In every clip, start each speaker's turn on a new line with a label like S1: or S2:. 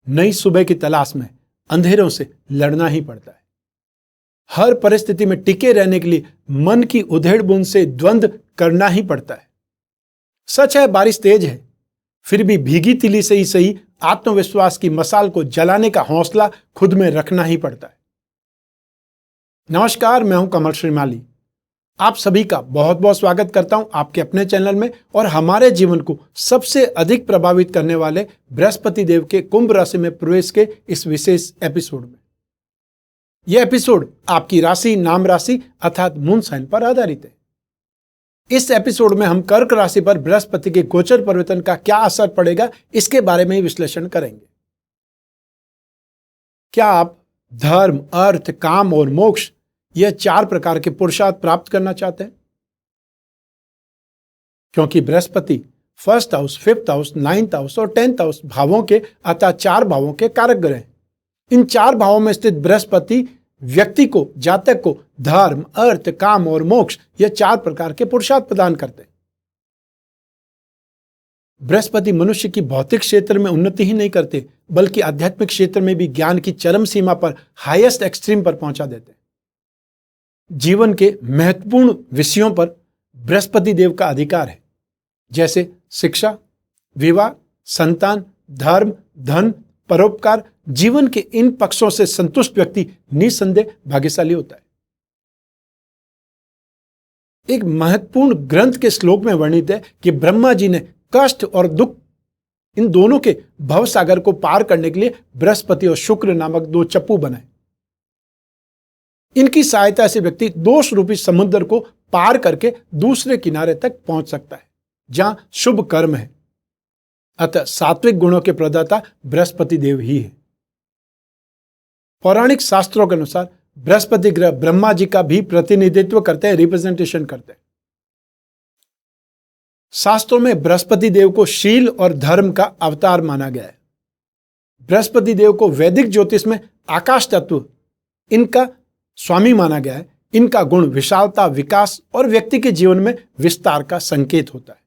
S1: नई सुबह की तलाश में अंधेरों से लड़ना ही पड़ता है। हर परिस्थिति में टिके रहने के लिए मन की उधेड़ बुन से द्वंद्व करना ही पड़ता है। सच है, बारिश तेज है, फिर भी भीगी तिली से ही सही आत्मविश्वास की मशाल को जलाने का हौसला खुद में रखना ही पड़ता है। नमस्कार, मैं हूं कमल श्रीमाली। आप सभी का बहुत बहुत स्वागत करता हूं आपके अपने चैनल में और हमारे जीवन को सबसे अधिक प्रभावित करने वाले बृहस्पति देव के कुंभ राशि में प्रवेश के इस विशेष एपिसोड में। यह एपिसोड आपकी राशि, नाम राशि अर्थात मून साइन पर आधारित है। इस एपिसोड में हम कर्क राशि पर बृहस्पति के गोचर परिवर्तन का क्या असर पड़ेगा, इसके बारे में ही विश्लेषण करेंगे। क्या आप धर्म, अर्थ, काम और मोक्ष यह 4 प्रकार के पुरुषार्थ प्राप्त करना चाहते हैं? क्योंकि Brihaspati 1st house, 5th house, 9th house और 10th हाउस भावों के अतः 4 भावों के कारक ग्रह हैं। इन 4 भावों में स्थित बृहस्पति व्यक्ति को, जातक को धर्म, अर्थ, काम और मोक्ष यह 4 प्रकार के पुरुषार्थ प्रदान करते हैं। बृहस्पति मनुष्य की भौतिक क्षेत्र में उन्नति ही नहीं करते, बल्कि आध्यात्मिक क्षेत्र में भी ज्ञान की चरम सीमा पर, हाईएस्ट एक्सट्रीम पर पहुंचा देते हैं। जीवन के महत्वपूर्ण विषयों पर बृहस्पति देव का अधिकार है, जैसे शिक्षा, विवाह, संतान, धर्म, धन, परोपकार। जीवन के इन पक्षों से संतुष्ट व्यक्ति निसंदेह भाग्यशाली होता है। एक महत्वपूर्ण ग्रंथ के श्लोक में वर्णित है कि ब्रह्मा जी ने कष्ट और दुख इन दोनों के भवसागर को पार करने के लिए बृहस्पति और शुक्र नामक 2 चप्पू बनाए। इनकी सहायता से व्यक्ति दोष रूपी समुद्र को पार करके दूसरे किनारे तक पहुंच सकता है, जहां शुभ कर्म है। अतः सात्विक गुणों के प्रदाता बृहस्पति देव ही है। पौराणिक शास्त्रों के अनुसार बृहस्पति ग्रह ब्रह्मा जी का भी प्रतिनिधित्व करते हैं, रिप्रेजेंटेशन करते हैं। शास्त्रों में बृहस्पति देव को शील और धर्म का अवतार माना गया है। बृहस्पति देव को वैदिक ज्योतिष में आकाश तत्व इनका स्वामी माना गया है। इनका गुण विशालता, विकास और व्यक्ति के जीवन में विस्तार का संकेत होता है।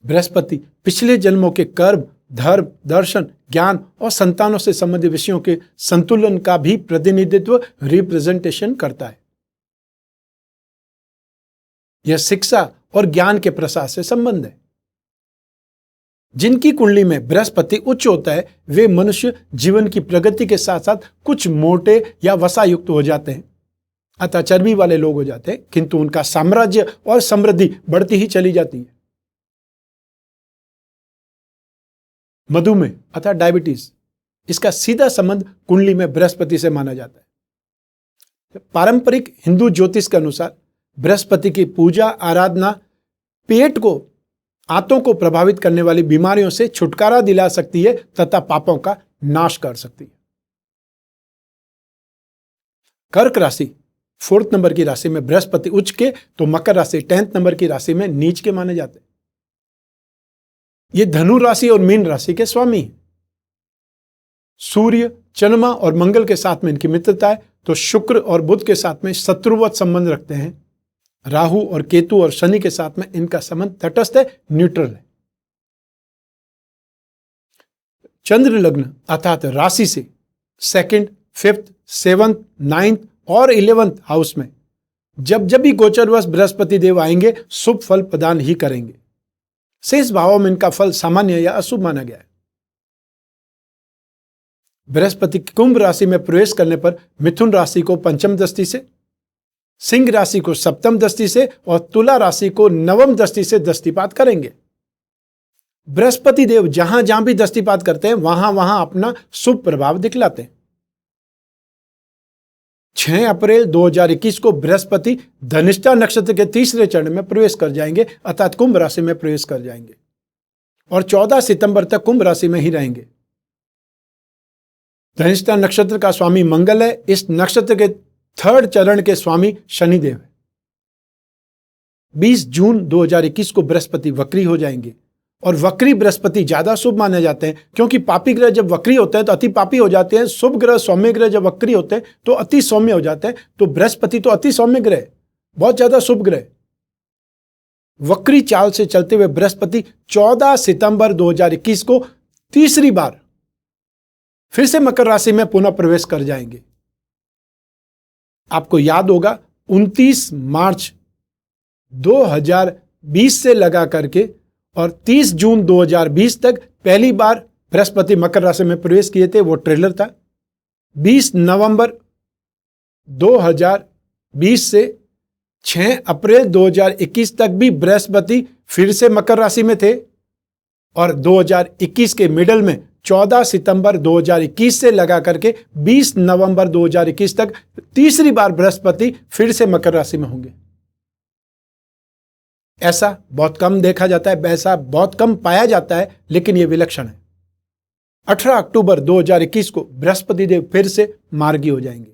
S1: बृहस्पति पिछले जन्मों के कर्म, धर्म, दर्शन, ज्ञान और संतानों से संबंधित विषयों के संतुलन का भी प्रतिनिधित्व, रिप्रेजेंटेशन करता है। यह शिक्षा और ज्ञान के प्रसार से संबंध है। जिनकी कुंडली में बृहस्पति उच्च होता है, वे मनुष्य जीवन की प्रगति के साथ साथ कुछ मोटे या वसायुक्त हो जाते हैं, अतः चर्बी वाले लोग हो जाते हैं, किंतु उनका साम्राज्य और समृद्धि बढ़ती ही चली जाती है। मधुमेह अर्थात डायबिटीज, इसका सीधा संबंध कुंडली में बृहस्पति से माना जाता है। पारंपरिक हिंदू ज्योतिष के अनुसार बृहस्पति की पूजा आराधना पेट को, आंतों को प्रभावित करने वाली बीमारियों से छुटकारा दिला सकती है तथा पापों का नाश कर सकती है। कर्क राशि 4th नंबर की राशि में बृहस्पति उच्च के तो मकर राशि 10th नंबर की राशि में नीच के माने जाते हैं। ये धनु राशि और मीन राशि के स्वामी हैं। सूर्य, चंद्रमा और मंगल के साथ में इनकी मित्रता है, तो शुक्र और बुध के साथ में शत्रुवत संबंध रखते हैं। राहु और केतु और शनि के साथ में इनका संबंध तटस्थ है, न्यूट्रल है। चंद्र लग्न अर्थात राशि से 2nd, 5th, 7th, 9th और 11th हाउस में जब जब भी गोचरवश बृहस्पति देव आएंगे, शुभ फल प्रदान ही करेंगे। शेष भावों में इनका फल सामान्य या अशुभ माना गया है। बृहस्पति कुंभ राशि में प्रवेश करने पर मिथुन राशि को 5th दृष्टि से, सिंह राशि को 7th दृष्टि से और तुला राशि को 9th दृष्टि से दृष्टिपात करेंगे। बृहस्पति देव जहां जहां भी दृष्टिपात करते हैं, वहां वहां अपना शुभ प्रभाव दिखलाते हैं। 6 अप्रैल 2021 को बृहस्पति धनिष्ठा नक्षत्र के 3रे चरण में प्रवेश कर जाएंगे, अर्थात कुंभ राशि में प्रवेश कर जाएंगे और 14 सितंबर तक कुंभ राशि में ही रहेंगे। धनिष्ठा नक्षत्र का स्वामी मंगल है। इस नक्षत्र के 3rd चरण के स्वामी शनिदेव है। 20 जून 2021 को बृहस्पति वक्री हो जाएंगे और वक्री बृहस्पति ज्यादा शुभ माने जाते हैं, क्योंकि पापी ग्रह जब वक्री होते हैं तो अति पापी हो जाते हैं। शुभ ग्रह, सौम्य ग्रह जब वक्री होते हैं तो अति सौम्य हो जाते हैं। तो बृहस्पति तो अति सौम्य ग्रह, बहुत ज्यादा शुभ ग्रह। वक्री चाल से चलते हुए बृहस्पति 14 सितंबर 2021 को तीसरी बार फिर से मकर राशि में पुनः प्रवेश कर जाएंगे। आपको याद होगा 29 मार्च 2020 से लगा करके और 30 जून 2020 तक पहली बार बृहस्पति मकर राशि में प्रवेश किए थे, वो ट्रेलर था। 20 नवंबर 2020 से 6 अप्रैल 2021 तक भी बृहस्पति फिर से मकर राशि में थे और 2021 के मिडल में 14 सितंबर 2021 से लगा करके 20 नवंबर 2021 तक तीसरी बार बृहस्पति फिर से मकर राशि में होंगे। ऐसा बहुत कम देखा जाता है, ऐसा बहुत कम पाया जाता है, लेकिन यह विलक्षण है। 18 अक्टूबर 2021 को बृहस्पति देव फिर से मार्गी हो जाएंगे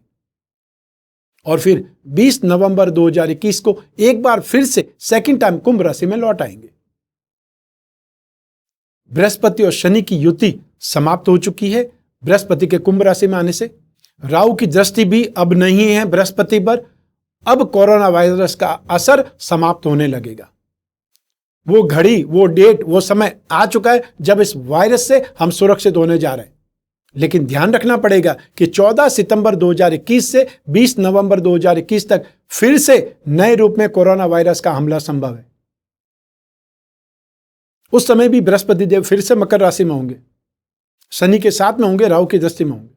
S1: और फिर 20 नवंबर 2021 को एक बार फिर से सेकंड टाइम कुंभ राशि में लौट आएंगे। बृहस्पति और शनि की युति समाप्त हो चुकी है। बृहस्पति के कुंभ राशि में आने से राहु की दृष्टि भी अब नहीं है बृहस्पति पर। अब कोरोना वायरस का असर समाप्त होने लगेगा। वो घड़ी, वो डेट, वो समय आ चुका है जब इस वायरस से हम सुरक्षित होने जा रहे हैं। लेकिन ध्यान रखना पड़ेगा कि 14 सितंबर 2021 से 20 नवंबर 2021 तक फिर से नए रूप में कोरोना वायरस का हमला संभव है। उस समय भी बृहस्पति देव फिर से मकर राशि में होंगे, शनि के साथ में होंगे, राहु की दृष्टि में होंगे।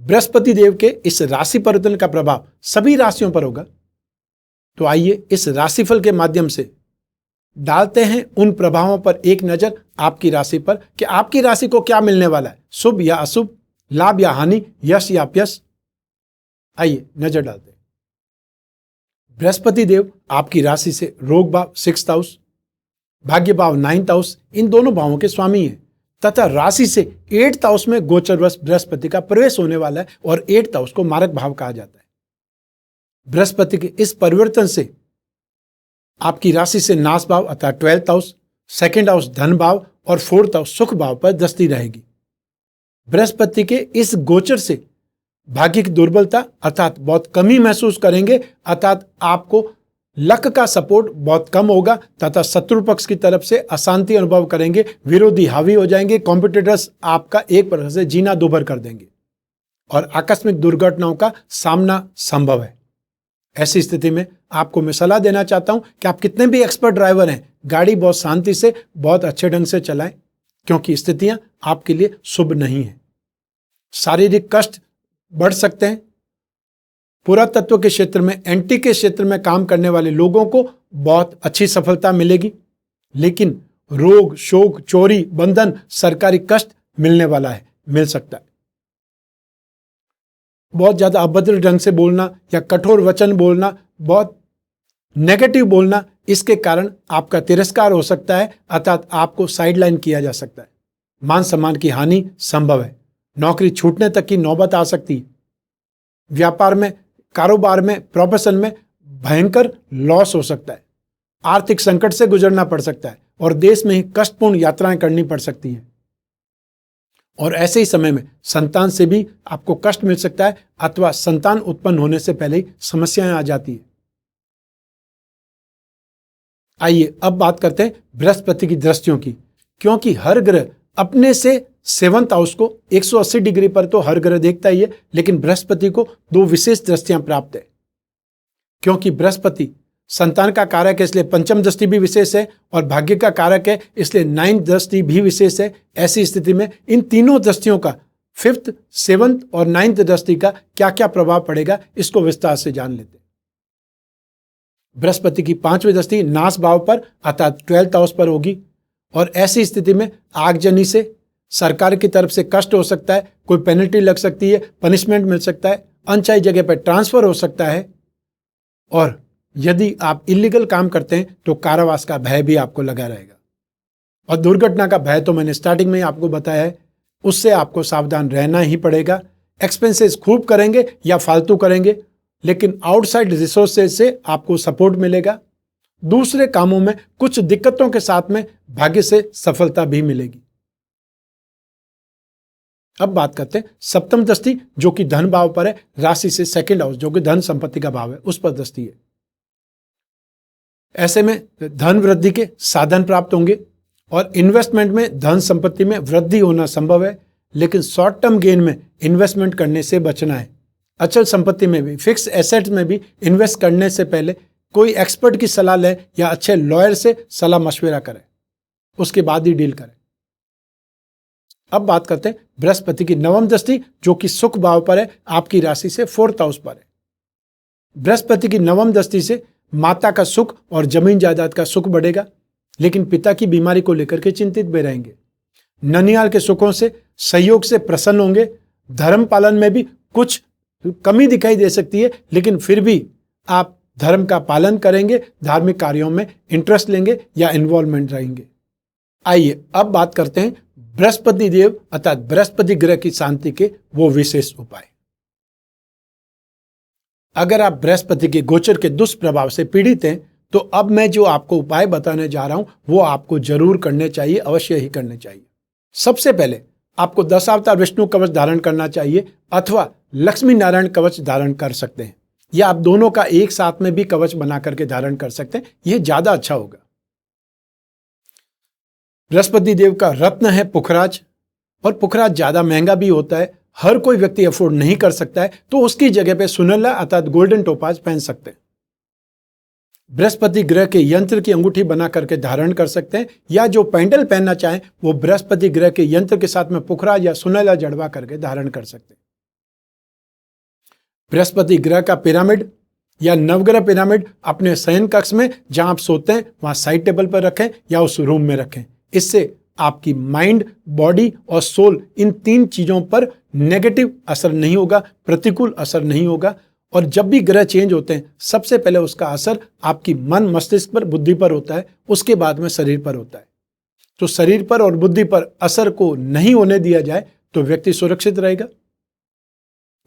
S1: बृहस्पति देव के इस राशि परिवर्तन का प्रभाव सभी राशियों पर होगा। तो आइए इस राशिफल के माध्यम से डालते हैं उन प्रभावों पर एक नजर आपकी राशि पर कि आपकी राशि को क्या मिलने वाला है, शुभ या अशुभ, लाभ या हानि, यश या अपयश। आइए नजर डालते हैं। बृहस्पति देव आपकी राशि से रोग भाव 6th हाउस, भाग्य भाव 9th हाउस, इन दोनों भावों के स्वामी हैं तथा राशि से 8th हाउस में गोचरवश बृहस्पति का प्रवेश होने वाला है और 8th हाउस को मारक भाव कहा जाता है। बृहस्पति के इस परिवर्तन से आपकी राशि से नाश भाव अर्थात 12th हाउस, 2nd हाउस धन भाव और 4th हाउस सुख भाव पर दृष्टि रहेगी। बृहस्पति के इस गोचर से भाग्य की दुर्बलता अर्थात बहुत कमी महसूस करेंगे, अर्थात आपको लक का सपोर्ट बहुत कम होगा तथा शत्रु पक्ष की तरफ से अशांति अनुभव करेंगे, विरोधी हावी हो जाएंगे, कॉम्पिटिटर्स आपका एक प्रकार से जीना दुभर कर देंगे और आकस्मिक दुर्घटनाओं का सामना संभव है। ऐसी स्थिति में आपको मैं सलाह देना चाहता हूं कि आप कितने भी एक्सपर्ट ड्राइवर हैं, गाड़ी बहुत शांति से, बहुत अच्छे ढंग से चलाएं, क्योंकि स्थितियां आपके लिए शुभ नहीं है। शारीरिक कष्ट बढ़ सकते हैं। पुरातत्व के क्षेत्र में, एंटी के क्षेत्र में काम करने वाले लोगों को बहुत अच्छी सफलता मिलेगी, लेकिन रोग, शोक, चोरी, बंधन, सरकारी कष्ट मिलने वाला है, मिल सकता है। बहुत ज्यादा अभद्र ढंग से बोलना या कठोर वचन बोलना, बहुत नेगेटिव बोलना, इसके कारण आपका तिरस्कार हो सकता है, अर्थात आपको साइडलाइन किया जा सकता है। मान सम्मान की हानि संभव है। नौकरी छूटने तक की नौबत आ सकती है। व्यापार में, कारोबार में, प्रोफेशन में भयंकर लॉस हो सकता है। आर्थिक संकट से गुजरना पड़ सकता है और देश में ही कष्टपूर्ण यात्राएं करनी पड़ सकती हैं। और ऐसे ही समय में संतान से भी आपको कष्ट मिल सकता है अथवा संतान उत्पन्न होने से पहले ही समस्याएं आ जाती है। आइए अब बात करते हैं बृहस्पति की दृष्टियों की, क्योंकि हर ग्रह अपने से 7th हाउस को 180 डिग्री पर तो हर ग्रह देखता ही है, लेकिन बृहस्पति को 2 विशेष दृष्टियां प्राप्त है। क्योंकि बृहस्पति संतान का कारक है, इसलिए पंचम दृष्टि भी विशेष है और भाग्य का कारक है, इसलिए 9th दृष्टि भी विशेष है। ऐसी स्थिति में इन तीनों दृष्टियों का 5th, 7th और 9th दृष्टि का क्या क्या प्रभाव पड़ेगा, इसको विस्तार से जान लेते हैं। बृहस्पति की 5वीं दृष्टि नाश भाव पर अर्थात 12th हाउस पर होगी और ऐसी स्थिति में आगजनी से सरकार की तरफ से कष्ट हो सकता है, कोई पेनल्टी लग सकती है, पनिशमेंट मिल सकता है, अनचाही जगह पर ट्रांसफर हो सकता है और यदि आप इलीगल काम करते हैं तो कारावास का भय भी आपको लगा रहेगा। और दुर्घटना का भय तो मैंने स्टार्टिंग में ही आपको बताया है, उससे आपको सावधान रहना ही पड़ेगा। एक्सपेंसेस खूब करेंगे या फालतू करेंगे, लेकिन आउटसाइड रिसोर्सेज से आपको सपोर्ट मिलेगा। दूसरे कामों में कुछ दिक्कतों के साथ में भाग्य से सफलता भी मिलेगी। अब बात करते हैं सप्तम दृष्टि, जो कि धन भाव पर है, राशि से 2nd हाउस जो कि धन संपत्ति का भाव है, उस पर दृष्टि है। ऐसे में धन वृद्धि के साधन प्राप्त होंगे और इन्वेस्टमेंट में धन संपत्ति में वृद्धि होना संभव है, लेकिन शॉर्ट टर्म गेन में इन्वेस्टमेंट करने से बचना है। अचल संपत्ति में भी, फिक्स एसेट्स में भी इन्वेस्ट करने से पहले कोई एक्सपर्ट की सलाह लें या अच्छे लॉयर से सलाह मशवरा करें, उसके बाद ही डील करें। अब बात करते हैं बृहस्पति की नवम दृष्टि, जो कि सुख भाव पर है, आपकी राशि से 4th हाउस पर है। बृहस्पति की नवम दृष्टि से माता का सुख और जमीन जायदाद का सुख बढ़ेगा, लेकिन पिता की बीमारी को लेकर के चिंतित भी रहेंगे। ननिहाल के सुखों से सहयोग से प्रसन्न होंगे। धर्म पालन में भी कुछ कमी दिखाई दे सकती है, लेकिन फिर भी आप धर्म का पालन करेंगे, धार्मिक कार्यों में इंटरेस्ट लेंगे या इन्वॉल्वमेंट रहेंगे। आइए अब बात करते हैं बृहस्पति देव अर्थात बृहस्पति ग्रह की शांति के वो विशेष उपाय। अगर आप बृहस्पति के गोचर के दुष्प्रभाव से पीड़ित हैं, तो अब मैं जो आपको उपाय बताने जा रहा हूं वो आपको जरूर करने चाहिए, अवश्य ही करने चाहिए। सबसे पहले आपको 10 अवतार विष्णु कवच धारण करना चाहिए, अथवा लक्ष्मी नारायण कवच धारण कर सकते हैं, या आप दोनों का एक साथ में भी कवच बना करके धारण कर सकते हैं, यह ज्यादा अच्छा होगा। बृहस्पति देव का रत्न है पुखराज, और पुखराज ज्यादा महंगा भी होता है, हर कोई व्यक्ति अफोर्ड नहीं कर सकता है, तो उसकी जगह पे सुनहला अर्थात गोल्डन टोपाज पहन सकते हैं। बृहस्पति ग्रह के यंत्र की अंगूठी बना करके धारण कर सकते हैं, या जो पैंडल पहनना चाहें वो बृहस्पति ग्रह के यंत्र के साथ में पुखराज या सुनहला जड़वा करके धारण कर सकते हैं। बृहस्पति ग्रह का पिरामिड या नवग्रह पिरामिड अपने शयन कक्ष में जहां आप सोते हैं वहां साइड टेबल पर रखें या उस रूम में रखें। इससे आपकी माइंड, बॉडी और सोल, इन 3 चीजों पर नेगेटिव असर नहीं होगा, प्रतिकूल असर नहीं होगा। और जब भी ग्रह चेंज होते हैं, सबसे पहले उसका असर आपकी मन, मस्तिष्क पर, बुद्धि पर होता है, उसके बाद में शरीर पर होता है। तो शरीर पर और बुद्धि पर असर को नहीं होने दिया जाए तो व्यक्ति सुरक्षित रहेगा।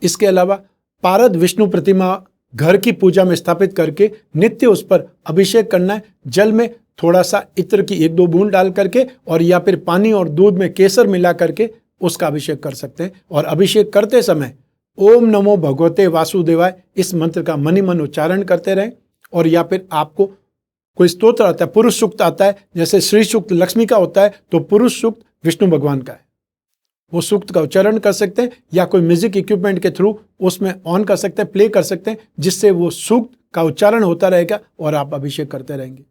S1: इसके अलावा पारद विष्णु प्रतिमा घर की पूजा में स्थापित करके नित्य उस पर अभिषेक करना है। जल में थोड़ा सा इत्र की 1-2 बूंद डाल करके, और या फिर पानी और दूध में केसर मिला करके उसका अभिषेक कर सकते हैं। और अभिषेक करते समय ओम नमो भगवते वासुदेवाय इस मंत्र का मन ही मन उच्चारण करते रहें। और या फिर आपको कोई स्तोत्र आता है, पुरुष सूक्त आता है, जैसे श्री सूक्त लक्ष्मी का होता है, तो पुरुष सूक्त विष्णु भगवान का है, वो सूक्त का उच्चारण कर सकते हैं, या कोई म्यूजिक इक्विपमेंट के थ्रू उसमें ऑन कर सकते हैं, प्ले कर सकते हैं, जिससे वो सूक्त का उच्चारण होता रहेगा और आप अभिषेक करते रहेंगे।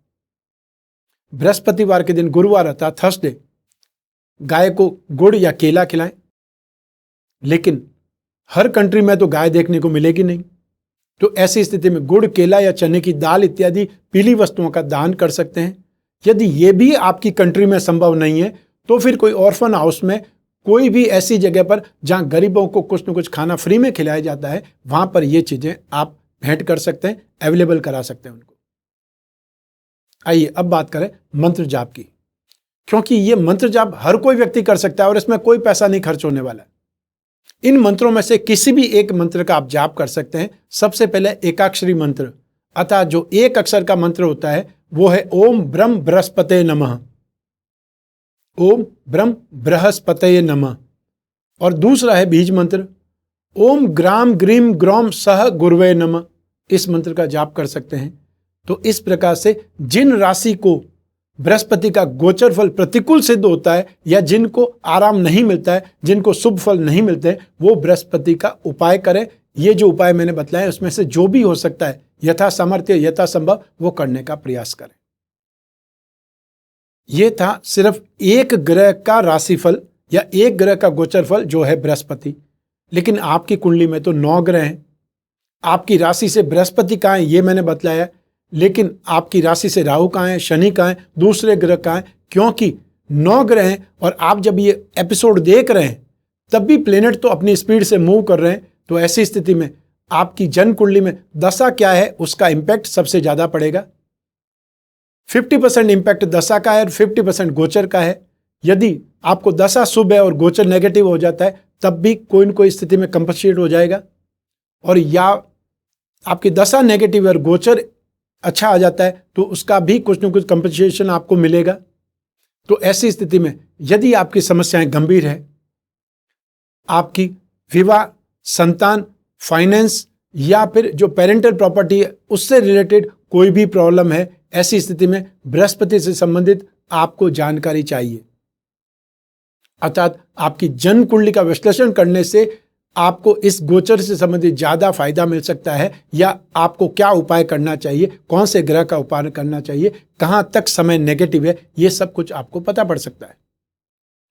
S1: बृहस्पतिवार के दिन, गुरुवार अर्थात थर्सडे, गाय को गुड़ या केला खिलाएं। लेकिन हर कंट्री में तो गाय देखने को मिलेगी नहीं, तो ऐसी स्थिति में गुड़, केला या चने की दाल इत्यादि पीली वस्तुओं का दान कर सकते हैं। यदि ये भी आपकी कंट्री में संभव नहीं है, तो फिर कोई ऑर्फन हाउस में, कोई भी ऐसी जगह पर जहां गरीबों को कुछ न कुछ खाना फ्री में खिलाया जाता है, वहां पर ये चीजें आप भेंट कर सकते हैं, अवेलेबल करा सकते हैं उनको। आइए अब बात करें मंत्र जाप की, क्योंकि ये मंत्र जाप हर कोई व्यक्ति कर सकता है और इसमें कोई पैसा नहीं खर्च होने वाला है। इन मंत्रों में से किसी भी एक मंत्र का आप जाप कर सकते हैं। सबसे पहले एकाक्षरी मंत्र, अर्थात जो एक अक्षर का मंत्र होता है वो है ओम ब्रह्म बृहस्पते नमः, ओम ब्रह्म बृहस्पते नमः। और दूसरा है बीज मंत्र, ओम ग्राम ग्रीम ग्रौम सह गुरुवे नमः। इस मंत्र का जाप कर सकते हैं। तो इस प्रकार से जिन राशि को बृहस्पति का गोचर फल प्रतिकूल सिद्ध होता है, या जिनको आराम नहीं मिलता है, जिनको शुभ फल नहीं मिलते हैं, वो बृहस्पति का उपाय करें। ये जो उपाय मैंने बताए उसमें से जो भी हो सकता है, यथा सामर्थ्य, यथा संभव, वो करने का प्रयास करें। ये था सिर्फ एक ग्रह का राशिफल या एक ग्रह का गोचर फल जो है बृहस्पति। लेकिन आपकी कुंडली में तो 9 ग्रह हैं। आपकी राशि से बृहस्पति कहाँ है ये मैंने बतलाया, लेकिन आपकी राशि से राहु कहाँ है, शनि कहाँ है, दूसरे ग्रह कहाँ है, क्योंकि 9 ग्रह हैं। और आप जब ये एपिसोड देख रहे हैं तब भी प्लेनेट तो अपनी स्पीड से मूव कर रहे हैं। तो ऐसी स्थिति में आपकी जन्म कुंडली में दशा क्या है, उसका इंपैक्ट सबसे ज्यादा पड़ेगा। 50% इंपैक्ट दशा का है और 50% गोचर का है। यदि आपको दशा शुभ है और गोचर नेगेटिव हो जाता है, तब भी कोई न कोई स्थिति में कंपनसेट हो जाएगा। और या आपकी दशा नेगेटिव और गोचर अच्छा आ जाता है, तो उसका भी कुछ न कुछ कंपनसेशन आपको मिलेगा। तो ऐसी स्थिति में यदि आपकी समस्याएं गंभीर है, आपकी विवाह, संतान, फाइनेंस या फिर जो पेरेंटल प्रॉपर्टी है उससे रिलेटेड कोई भी प्रॉब्लम है, ऐसी स्थिति में बृहस्पति से संबंधित आपको जानकारी चाहिए। अर्थात आपकी जन्म कुंडली का विश्लेषण करने से आपको इस गोचर से संबंधित ज्यादा फायदा मिल सकता है, या आपको क्या उपाय करना चाहिए, कौन से ग्रह का उपाय करना चाहिए, कहां तक समय नेगेटिव है, यह सब कुछ आपको पता पड़ सकता है।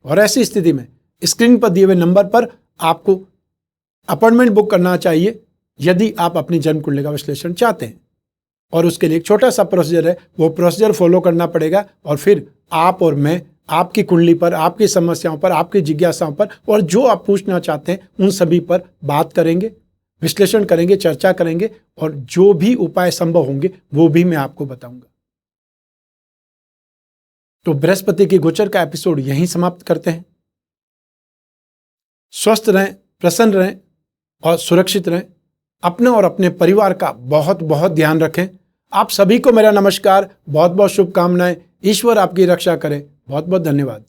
S1: और ऐसी स्थिति में स्क्रीन पर दिए हुए नंबर पर आपको अपॉइंटमेंट बुक करना चाहिए यदि आप अपनी जन्म कुंडली का विश्लेषण चाहते हैं। और उसके लिए एक छोटा सा प्रोसीजर है, वो प्रोसीजर फॉलो करना पड़ेगा, और फिर आप और मैं आपकी कुंडली पर, आपकी समस्याओं पर, आपकी जिज्ञासाओं पर और जो आप पूछना चाहते हैं उन सभी पर बात करेंगे, विश्लेषण करेंगे, चर्चा करेंगे, और जो भी उपाय संभव होंगे वो भी मैं आपको बताऊंगा। तो बृहस्पति की गोचर का एपिसोड यहीं समाप्त करते हैं। स्वस्थ रहें, प्रसन्न रहें और सुरक्षित रहें। अपने और अपने परिवार का बहुत बहुत ध्यान रखें। आप सभी को मेरा नमस्कार, बहुत बहुत शुभकामनाएं। ईश्वर आपकी रक्षा करे। बहुत बहुत धन्यवाद।